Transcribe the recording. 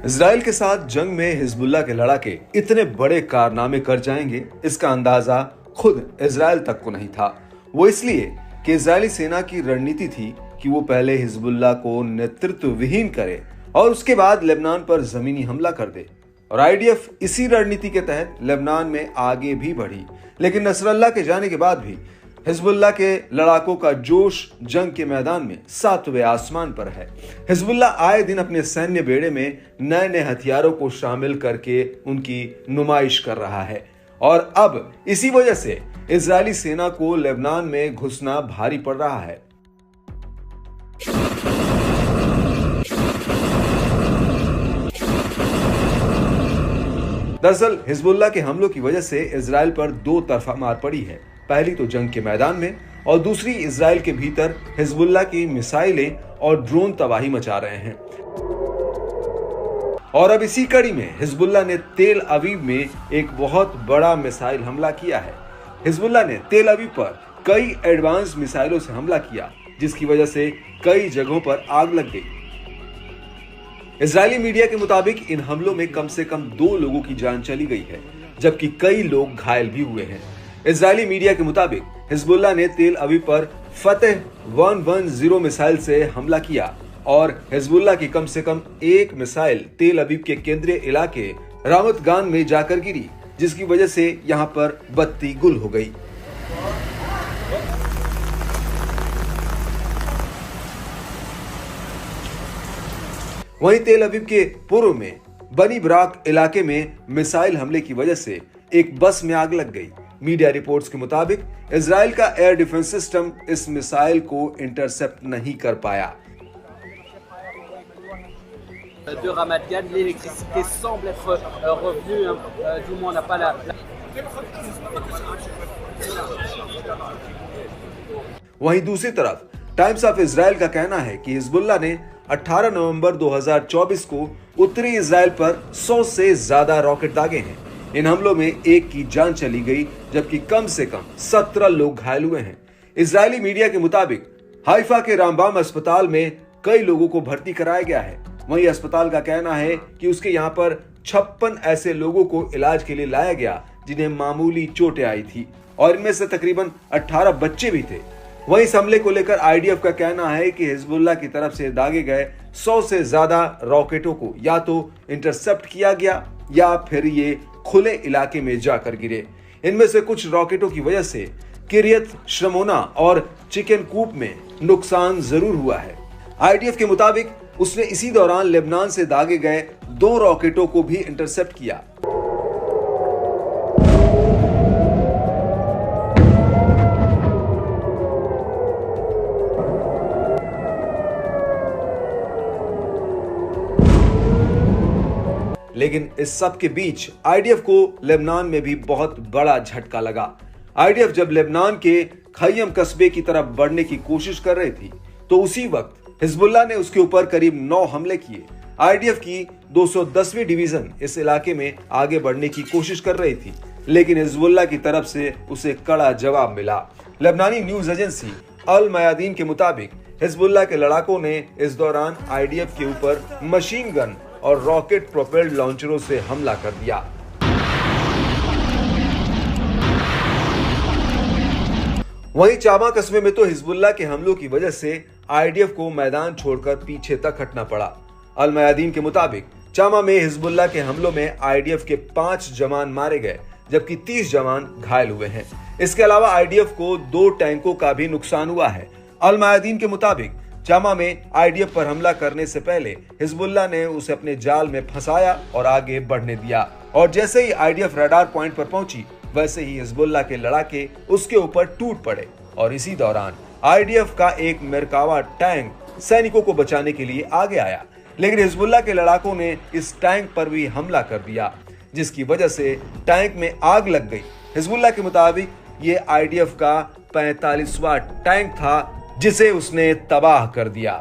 Israel के साथ जंग में हिजबुल्लाह के लड़ाके इतने बड़े कारनामे कर जाएंगे, इसका अंदाजा खुद इजराइल तक को नहीं था। वो इसलिए कि इजरायली सेना की रणनीति थी कि वो पहले हिजबुल्लाह को नेतृत्व विहीन करे और उसके बाद लेबनान पर जमीनी हमला कर दे। और आईडीएफ इसी रणनीति के तहत लेबनान में आगे भी बढ़ी, लेकिन नसरल्लाह के जाने के बाद भी हिजबुल्लाह के लड़ाकों का जोश जंग के मैदान में 7वें आसमान पर है। हिजबुल्लाह आए दिन अपने सैन्य बेड़े में नए नए हथियारों को शामिल करके उनकी नुमाइश कर रहा है और अब इसी वजह से इजरायली सेना को लेबनान में घुसना भारी पड़ रहा है। दरअसल हिजबुल्लाह के हमलों की वजह से इजराइल पर दो तरफा मार पड़ी है। पहली तो जंग के मैदान में और दूसरी इजराइल के भीतर हिजबुल्लाह की मिसाइलें और ड्रोन तबाही मचा रहे हैं। और अब इसी कड़ी में हिजबुल्लाह ने तेल अवीव में एक बहुत बड़ा मिसाइल हमला किया है। हिजबुल्लाह ने तेल अवीव पर कई एडवांस मिसाइलों से हमला किया, जिसकी वजह से कई जगहों पर आग लग गई। इजरायली मीडिया के मुताबिक इन हमलों में कम से कम 2 लोगों की जान चली गई है, जबकि कई लोग घायल भी हुए हैं। इजरायली मीडिया के मुताबिक हिजबुल्लाह ने तेल अवीव पर फतेह 110 मिसाइल से हमला किया और हिजबुल्लाह की कम से कम एक मिसाइल तेल अवीव के केंद्रीय इलाके रामत गान में जाकर गिरी, जिसकी वजह से यहां पर बत्ती गुल हो गई। वहीं तेल अवीव के पूर्व में बनी ब्राक इलाके में मिसाइल हमले की वजह से एक बस में आग लग गई। मीडिया रिपोर्ट्स के मुताबिक इजराइल का एयर डिफेंस सिस्टम इस मिसाइल को इंटरसेप्ट नहीं कर पाया। De Ramat Gan, l'électricité semble être revenue, du moins on n'a pas la... वहीं दूसरी तरफ टाइम्स ऑफ इजराइल का कहना है कि हिजबुल्लाह ने 18 नवंबर 2024 को उत्तरी इजराइल पर 100 से ज्यादा रॉकेट दागे हैं। इन हमलों में एक की जान चली गई, जबकि कम से कम 17 लोग घायल हुए हैं। इजरायली मीडिया के मुताबिक हाइफा के रामबाम अस्पताल में कई लोगों को भर्ती कराया गया है। वहीं अस्पताल का कहना है कि उसके यहाँ पर 56 ऐसे लोगों को इलाज के लिए लाया गया जिन्हें मामूली चोटें आई थी और इनमें से तकरीबन 18 बच्चे भी थे। वहीं इस हमले को लेकर आईडीएफ का कहना है कि हिजबुल्लाह की तरफ से दागे गए 100 से ज्यादा रॉकेटों को या तो इंटरसेप्ट किया गया या फिर ये खुले इलाके में जाकर गिरे। इनमें से कुछ रॉकेटों की वजह से किरियत श्रमोना और चिकन कूप में नुकसान जरूर हुआ है। आईडीएफ के मुताबिक उसने इसी दौरान लेबनान से दागे गए 2 रॉकेटों को भी इंटरसेप्ट किया। लेकिन इस सब के बीच आईडीएफ को लेबनान में भी बहुत बड़ा झटका लगा। आईडीएफ जब लेबनान के खैयम कस्बे की तरफ बढ़ने की कोशिश कर रही थी, तो उसी वक्त हिजबुल्लाह ने उसके ऊपर करीब 9 हमले किए। आईडीएफ की 210वीं डिवीजन इस इलाके में आगे बढ़ने की कोशिश कर रही थी, लेकिन हिजबुल्लाह की तरफ से उसे कड़ा जवाब मिला। लेबनानी न्यूज एजेंसी अल मयादीन के मुताबिक हिजबुल्लाह के लड़ाकों ने इस दौरान आईडीएफ के ऊपर मशीन गन और रॉकेट प्रोपेल्ड लॉन्चरों से हमला कर दिया। वहीं चामा कस्बे में तो हिजबुल्लाह के हमलों की वजह से आईडीएफ को मैदान छोड़कर पीछे तक हटना पड़ा। अल मयादीन के मुताबिक चामा में हिजबुल्लाह के हमलों में आईडीएफ के 5 जवान मारे गए, जबकि 30 जवान घायल हुए हैं। इसके अलावा आईडीएफ को 2 टैंकों का भी नुकसान हुआ है। अल मयादीन के मुताबिक चामा में आईडीएफ पर हमला करने से पहले हिजबुल्लाह ने उसे अपने जाल में फंसाया और आगे बढ़ने दिया, और जैसे ही आईडीएफ रडार पॉइंट पर पहुंची, वैसे ही हिजबुल्लाह के लड़ाके उसके ऊपर टूट पड़े। और इसी दौरान आईडीएफ का एक मेरकावा टैंक सैनिकों को बचाने के लिए आगे आया, लेकिन हिजबुल्लाह के लड़ाकों ने इस टैंक पर भी हमला कर दिया, जिसकी वजह से टैंक में आग लग गई। हिजबुल्लाह के मुताबिक ये आईडीएफ का 45वां टैंक था जिसे उसने तबाह कर दिया।